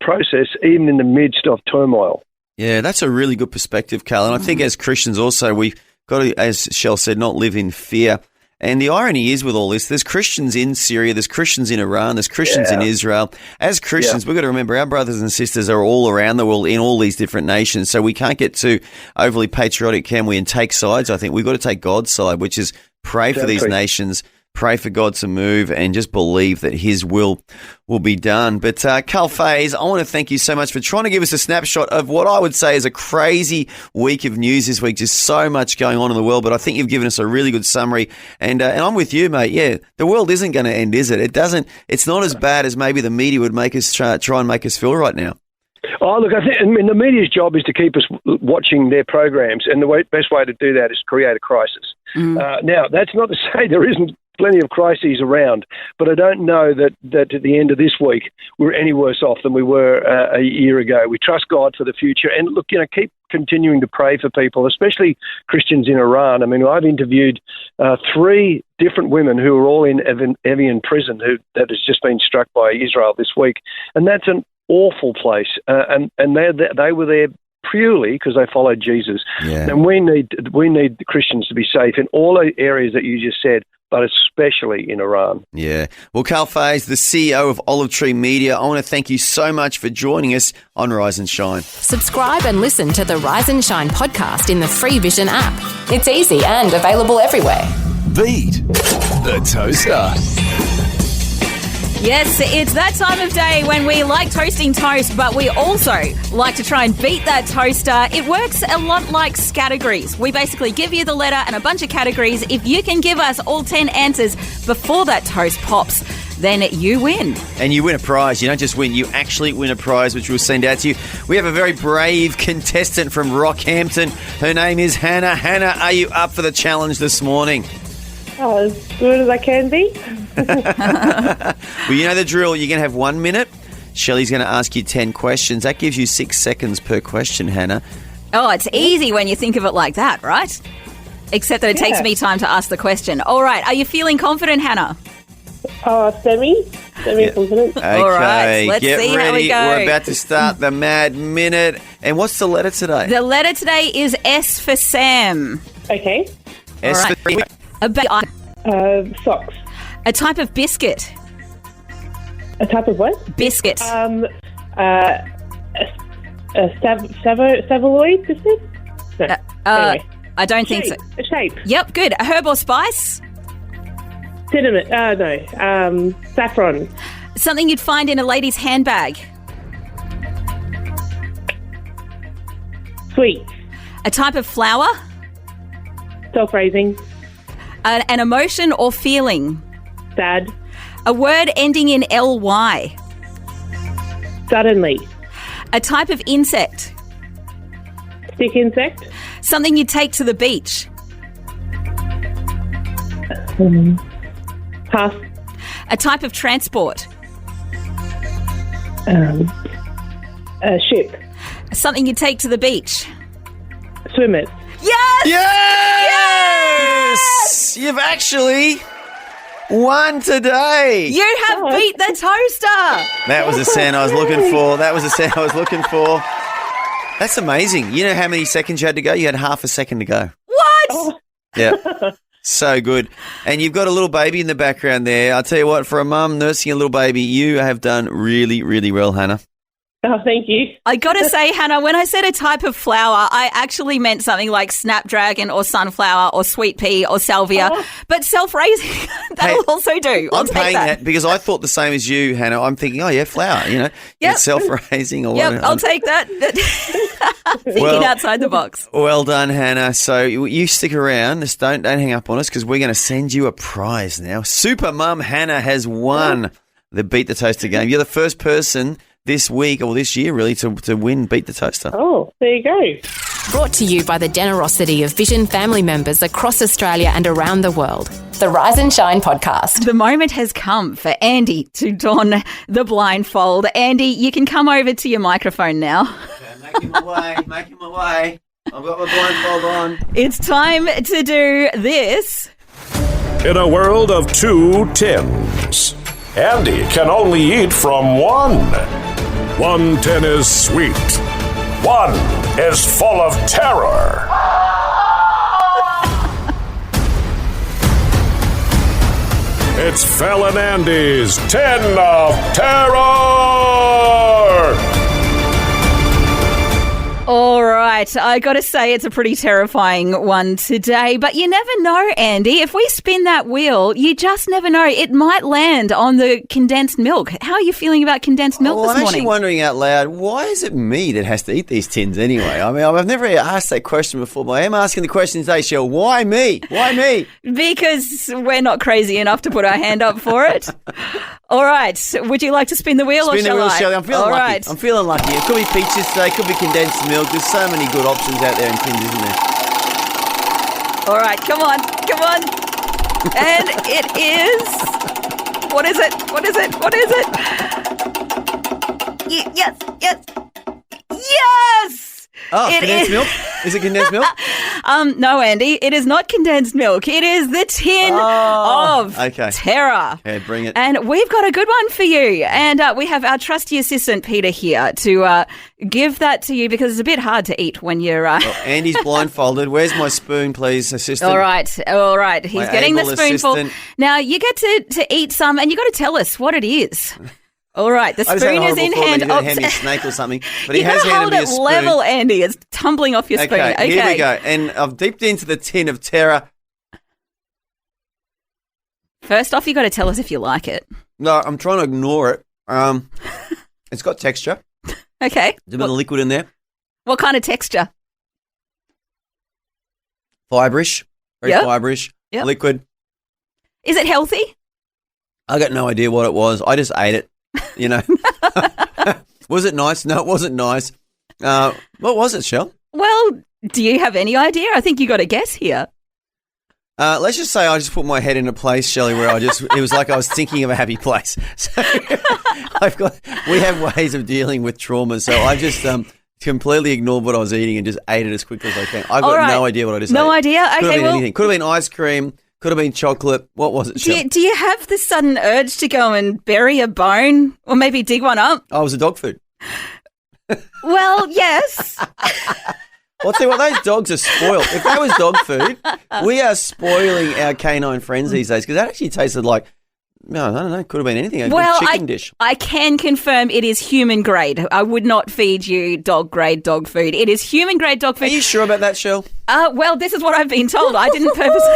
process, even in the midst of turmoil. Yeah, that's a really good perspective, Carl. And I think as Christians also, we've got to, as Shell said, not live in fear. And the irony is with all this, there's Christians in Syria, there's Christians in Iran, there's Christians in Israel. As Christians, we've got to remember our brothers and sisters are all around the world in all these different nations. So we can't get too overly patriotic, can we, and take sides. I think we've got to take God's side, which is pray for these nations, pray for God to move, and just believe that his will be done. But Carl Faze, I want to thank you so much for trying to give us a snapshot of what I would say is a crazy week of news this week. Just so much going on in the world, but I think you've given us a really good summary. And I'm with you, mate. Yeah, the world isn't going to end, is it? It doesn't. It's not as bad as maybe the media would make us try and make us feel right now. Oh, look, I think the media's job is to keep us watching their programs, and the best way to do that is create a crisis. Now, that's not to say there isn't plenty of crises around, but I don't know that at the end of this week we're any worse off than we were a year ago. We trust God for the future, and look, keep continuing to pray for people, especially Christians in Iran. I mean, I've interviewed 3 different women who are all in Evian prison that has just been struck by Israel this week, and that's an awful place, and they were there purely because they followed Jesus. Yeah. And we need Christians to be safe in all the areas that you just said, but especially in Iran. Yeah. Well, Carl Faze, the CEO of Olive Tree Media, I want to thank you so much for joining us on Rise and Shine. Subscribe and listen to the Rise and Shine podcast in the free Vision app. It's easy and available everywhere. Beat the toaster. Yes, it's that time of day when we like toasting toast, but we also like to try and beat that toaster. It works a lot like categories. We basically give you the letter and a bunch of categories. If you can give us all 10 answers before that toast pops, then you win. And you win a prize. You don't just win, you actually win a prize, which we'll send out to you. We have a very brave contestant from Rockhampton. Her name is Hannah. Hannah, are you up for the challenge this morning? Oh, as good as I can be. Well, you know the drill. You're going to have 1 minute. Shelley's going to ask you 10 questions. That gives you 6 seconds per question, Hannah. Oh, it's easy when you think of it like that, right? Except that it takes me time to ask the question. All right. Are you feeling confident, Hannah? Semi-confident. Okay, all right. Let's get see ready. How we go. We're about to start the Mad Minute. And what's the letter today? The letter today is S for Sam. Okay. S all right. For socks. A type of biscuit. A type of what? Biscuit. A Savoy biscuit? No. Anyway. I don't think so. A shape. Yep, good. A herb or spice? Cinnamon. No. Saffron. Something you'd find in a lady's handbag. Sweet. A type of flower. Self-raising. An emotion or feeling. Sad. A word ending in ly. Suddenly. A type of insect. Stick insect. Something you take to the beach. Pass. A type of transport. A ship. Something you take to the beach. Swimmers. Yes! Yes! You've actually won today. You have beat the toaster. That was the sound I was looking for. That's amazing. You know how many seconds you had to go? You had half a second to go. What? Yeah. So good. And you've got a little baby in the background there. I'll tell you what, for a mum nursing a little baby, you have done really, really well, Hannah. Oh, thank you. I got to say, Hannah, when I said a type of flower, I actually meant something like snapdragon or sunflower or sweet pea or salvia. But self-raising, that'll also do. I'm paying that because I thought the same as you, Hannah. I'm thinking, oh, yeah, flower, Yep. It's self-raising or whatever. I'll take that. Thinking outside the box. Well done, Hannah. So you stick around. Just don't hang up on us because we're going to send you a prize now. Super Mum Hannah has won the Beat the Toaster game. You're the first person this week or this year, really, to win Beat the Toaster. Oh, there you go. Brought to you by the generosity of Vision family members across Australia and around the world. The Rise and Shine podcast. The moment has come for Andy to don the blindfold. Andy, you can come over to your microphone now. Okay, making my way. I've got my blindfold on. It's time to do this. In a world of two tins, Andy can only eat from one. One tin is sweet. One is full of terror. It's Felon Andy's Tin of Terror! All right, I got to say it's a pretty terrifying one today, but you never know, Andy. If we spin that wheel, you just never know. It might land on the condensed milk. How are you feeling about condensed milk this I'm morning? actually wondering out loud, why is it me that has to eat these tins anyway? I mean, I've never asked that question before, but I am asking the question today, Shell. Why me? Why me? Because we're not crazy enough to put our hand up for it. All right, would you like to spin the wheel Spin or the shall wheel, I? Shelley. I'm feeling All lucky. right. I'm feeling lucky. It could be peaches today, it could be condensed milk. There's so many good options out there in tins, isn't there? All right, come on. And it is... What is it? Yes! Oh, It condensed is- milk? Is it condensed milk? No, Andy, it is not condensed milk. It is the tin of terror. Okay, bring it. And we've got a good one for you. And we have our trusty assistant, Peter, here to give that to you because it's a bit hard to eat when you're... Andy's blindfolded. Where's my spoon, please, assistant? All right. He's My getting the able spoonful. assistant. Now, you get to eat some and you got to tell us what it is. All right, the I just had a spoon is horrible in thought that hand. he's going to hand me a snake or something. But he you has got to handed hold me a it spoon. level, Andy. It's tumbling off your spoon. Okay, Here we go. And I've dipped into the tin of terror. First off, you got to tell us if you like it. No, I'm trying to ignore it. It's got texture. Okay. There's a bit of liquid in there. What kind of texture? Fiberish. Very Yep. fiberish. Yep. Liquid. Is it healthy? I got no idea what it was. I just ate it. Was it nice? No, it wasn't nice. What was it, Shell? Well, do you have any idea? I think you got a guess here. Let's just say I just put my head in a place, Shelley, where it was like I was thinking of a happy place. So we have ways of dealing with trauma, so I just completely ignored what I was eating and just ate it as quickly as I can. I've got no idea what I just ate. No idea? Could have Okay, been well, anything. Could have been ice cream. Could have been chocolate. What was it, Shell? do you have the sudden urge to go and bury a bone or maybe dig one up? Oh, it was a dog food. Well, yes. Well, I'll tell you what, those dogs are spoiled. If that was dog food, we are spoiling our canine friends these days because that actually tasted like, no, I don't know, could have been anything. A Well, chicken dish. I can confirm it is human grade. I would not feed you dog grade dog food. It is human grade dog food. Are you sure about that, Shell? Well, this is what I've been told. I didn't purposely.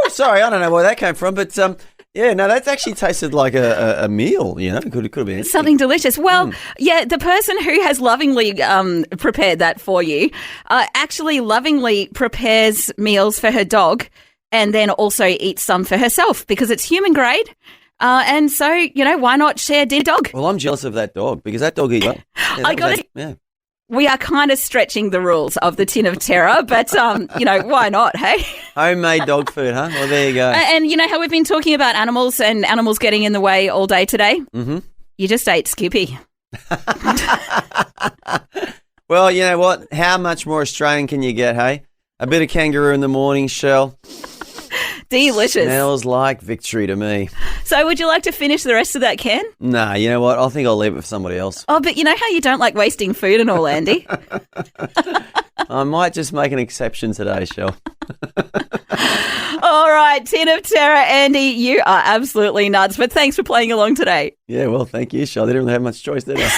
Sorry, I don't know where that came from, but yeah, no, that's actually tasted like a meal. It could have been anything. Something delicious. Well, yeah, the person who has lovingly prepared that for you actually lovingly prepares meals for her dog and then also eats some for herself because it's human grade. And so, why not share dear dog? Well, I'm jealous of that dog because that dog eats well. Yeah, We are kind of stretching the rules of the tin of terror, but, why not, hey? Homemade dog food, huh? Well, there you go. And you know how we've been talking about animals and animals getting in the way all day today? Mm-hmm. You just ate Skippy. Well, you know what? How much more Australian can you get, hey? A bit of kangaroo in the morning, Shell. Delicious. Smells like victory to me. So would you like to finish the rest of that, Ken? Nah, you know what? I think I'll leave it for somebody else. Oh, but you know how you don't like wasting food and all, Andy? I might just make an exception today, Shell. All right, Tin of Terror, Andy, you are absolutely nuts, but thanks for playing along today. Yeah, well, thank you, Shell. I didn't really have much choice, did I?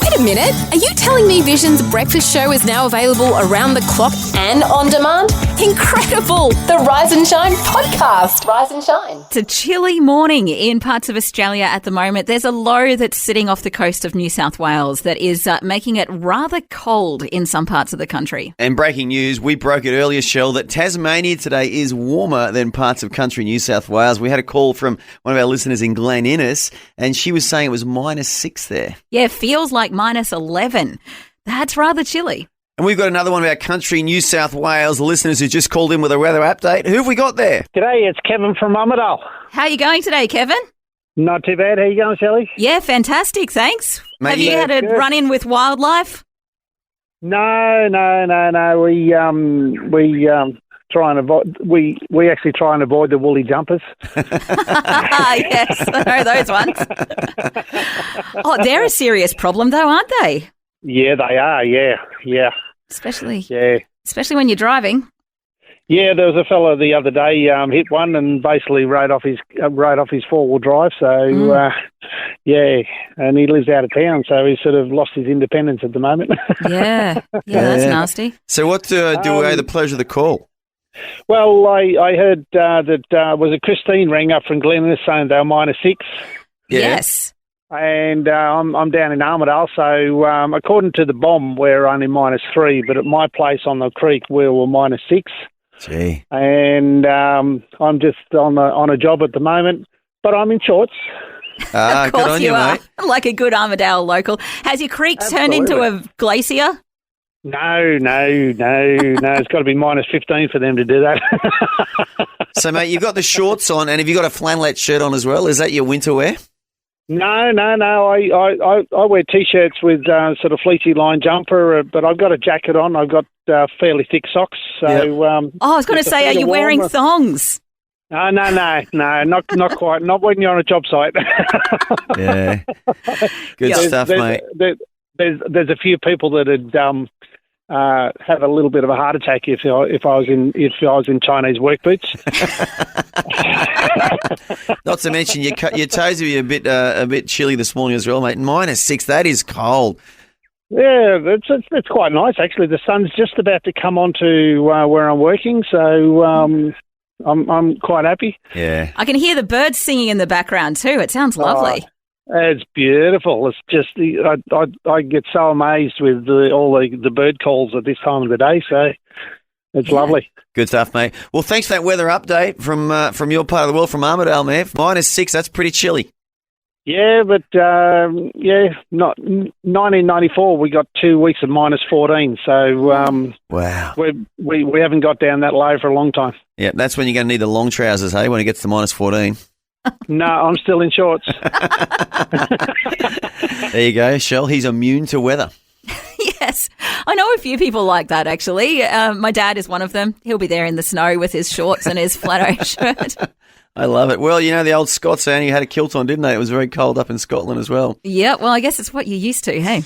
Wait a minute. Are you telling me Vision's breakfast show is now available around the clock and on demand? Incredible! The Rise and Shine podcast. Rise and Shine. It's a chilly morning in parts of Australia at the moment. There's a low that's sitting off the coast of New South Wales that is making it rather cold in some parts of the country. And breaking news, we broke it earlier, Shell, that Tasmania today is warmer than parts of country New South Wales. We had a call from one of our listeners in Glen Innes, and she was saying it was -6 there. Yeah, feels like -11. That's rather chilly. And we've got another one of our country New South Wales listeners who just called in with a weather update. Who have we got there? G'day, it's Kevin from Armidale. How are you going today, Kevin? Not too bad. How you going, Shelley? Yeah, fantastic, thanks. Mate, Have you yeah, had a good. run-in with wildlife? No. We try and avoid. We actually try and avoid the woolly jumpers. Yes, I know those ones. Oh, they're a serious problem, though, aren't they? Yeah, they are. Yeah. Especially when you're driving. Yeah, there was a fella the other day hit one and basically rode off his 4-wheel drive. So yeah, and he lives out of town, so he's sort of lost his independence at the moment. Yeah, that's nasty. So what do we owe the pleasure of the call? Well, I heard that was it Christine rang up from Glen saying they were -6. Yeah. Yes. And I'm down in Armidale, so according to the bomb, we're only -3, but at my place on the creek, we were -6. Gee. And I'm just on a job at the moment, but I'm in shorts. Of course you are. Like a good Armidale local. Has your creek turned into a glacier? No. It's got to be -15 for them to do that. So, mate, you've got the shorts on, and have you got a flannelette shirt on as well? Is that your winter wear? No. I wear T-shirts with sort of fleecy line jumper, but I've got a jacket on. I've got fairly thick socks. So, I was going to say, are you wearing thongs? No, not quite. Not when you're on a job site. Yeah, good stuff, mate. There's a few people that would have a little bit of a heart attack if I was in Chinese work boots. Not to mention your toes are a bit chilly this morning as well, mate. -6, that is cold. Yeah, it's quite nice actually. The sun's just about to come onto where I'm working, so I'm quite happy. Yeah, I can hear the birds singing in the background too. It sounds lovely. It's beautiful. It's just I get so amazed with all the bird calls at this time of the day. So it's lovely. Good stuff, mate. Well, thanks for that weather update from your part of the world, from Armidale, man. -6, that's pretty chilly. Yeah, but not 1994. We got 2 weeks of -14. So wow, we haven't got down that low for a long time. Yeah, that's when you're going to need the long trousers, hey? When it gets to -14. No, I'm still in shorts. There you go, Shell. He's immune to weather. Yes. I know a few people like that, actually. My dad is one of them. He'll be there in the snow with his shorts and his flat-O shirt. I love it. Well, you know, the old Scots only had a kilt on, didn't they? It was very cold up in Scotland as well. Yeah, well, I guess it's what you're used to, hey?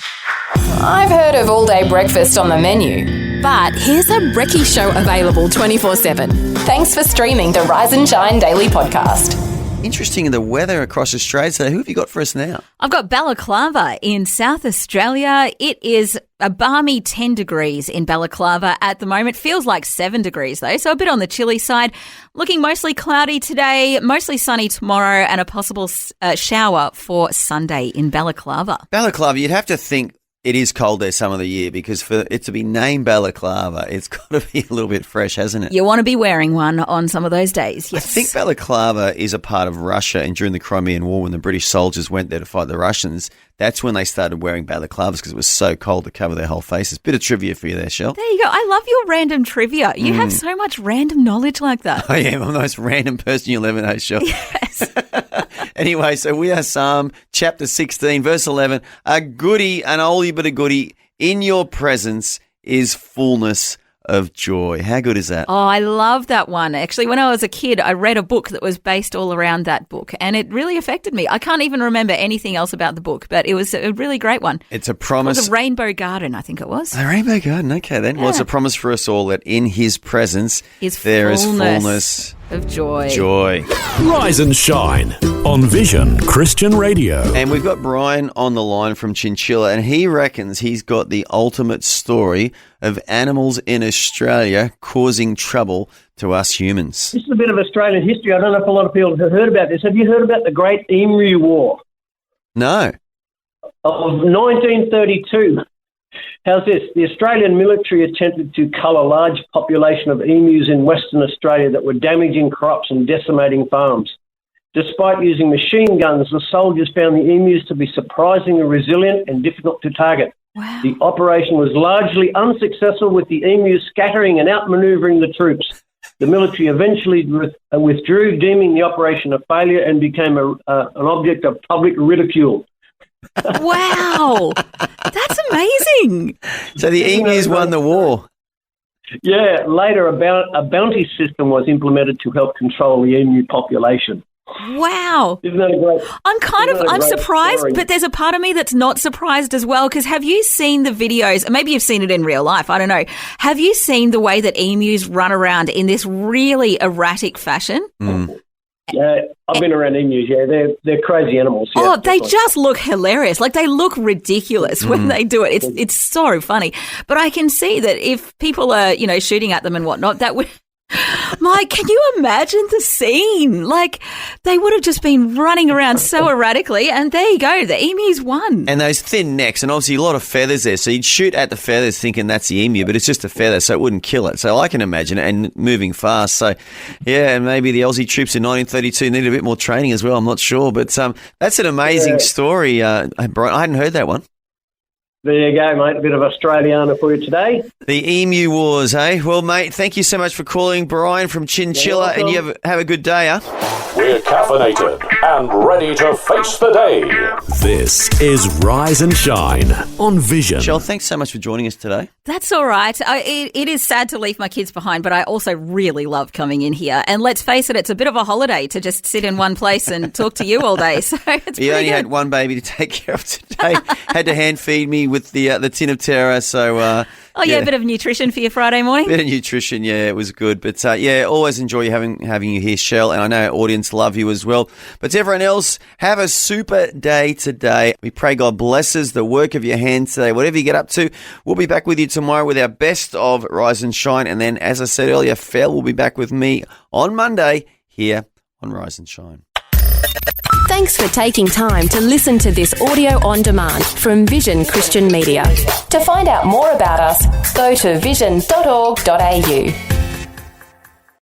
I've heard of all-day breakfast on the menu, but here's a brekkie show available 24/7. Thanks for streaming the Rise and Shine Daily podcast. Interesting in the weather across Australia. So who have you got for us now? I've got Balaclava in South Australia. It is a balmy 10 degrees in Balaclava at the moment. Feels like 7 degrees though, so a bit on the chilly side. Looking mostly cloudy today, mostly sunny tomorrow, and a possible shower for Sunday in Balaclava. Balaclava, you'd have to think it is cold there some of the year, because for it to be named Balaclava, it's got to be a little bit fresh, hasn't it? You want to be wearing one on some of those days, yes. I think Balaclava is a part of Russia, and during the Crimean War, when the British soldiers went there to fight the Russians, that's when they started wearing balaclavas because it was so cold to cover their whole faces. Bit of trivia for you there, Shell. There you go. I love your random trivia. You have so much random knowledge like that. I am. I'm the most random person you'll ever know, Shell. Yes. Anyway, so we are Psalm chapter 16, verse 11. A goodie, an oldie but a goodie, in your presence is fullness of joy. How good is that? Oh, I love that one. Actually, when I was a kid, I read a book that was based all around that book, and it really affected me. I can't even remember anything else about the book, but it was a really great one. It's a promise. It was a Rainbow Garden, I think it was. The Rainbow Garden, okay then. Yeah. Well, it's a promise for us all that in his presence there is fullness of joy. Rise and shine on Vision Christian Radio. And we've got Brian on the line from Chinchilla, and he reckons he's got the ultimate story of animals in Australia causing trouble to us humans. This is a bit of Australian history. I don't know if a lot of people have heard about this. Have you heard about the Great Emu War? No. Of 1932. How's this? The Australian military attempted to cull a large population of emus in Western Australia that were damaging crops and decimating farms. Despite using machine guns, the soldiers found the emus to be surprisingly resilient and difficult to target. Wow. The operation was largely unsuccessful, with the emus scattering and outmanoeuvring the troops. The military eventually withdrew, deeming the operation a failure, and became an object of public ridicule. Wow, that's amazing. So the emus won the war. Yeah, later a bounty system was implemented to help control the emu population. Wow. Isn't that a great? I'm surprised, story? but there's a part of me that's not surprised as well, because have you seen the videos? Maybe you've seen it in real life, I don't know. Have you seen the way that emus run around in this really erratic fashion? Yeah, I've been around emus. Yeah, they're crazy animals. Yeah, they just look hilarious. Like, they look ridiculous when they do it. It's so funny. But I can see that if people are, shooting at them and whatnot, that would. Mike, can you imagine the scene? Like, they would have just been running around so erratically, and there you go, the emus won. And those thin necks, and obviously a lot of feathers there, so you'd shoot at the feathers thinking that's the emu, but it's just a feather, so it wouldn't kill it. So I can imagine it, and moving fast. So, yeah, and maybe the Aussie troops in 1932 needed a bit more training as well, I'm not sure. But that's an amazing story, Brian. I hadn't heard that one. There you go, mate. A bit of Australiana for you today. The Emu Wars, eh? Well, mate, thank you so much for calling, Brian from Chinchilla, and you have a good day, huh? We're caffeinated and ready to face the day. This is Rise and Shine on Vision. Shell, thanks so much for joining us today. That's all right. It is sad to leave my kids behind, but I also really love coming in here. And let's face it, it's a bit of a holiday to just sit in one place and talk to you all day. So it's You only had one baby to take care of today. Had to hand feed me with the tin of terror. So a bit of nutrition for your Friday morning. Bit of nutrition, yeah, it was good. But always enjoy having you here, Shell, and I know our audience love you as well. But to everyone else, have a super day today. We pray God blesses the work of your hands today. Whatever you get up to, we'll be back with you tomorrow with our best of Rise and Shine. And then, as I said earlier, Phil will be back with me on Monday here on Rise and Shine. Thanks for taking time to listen to this audio on demand from Vision Christian Media. To find out more about us, go to vision.org.au.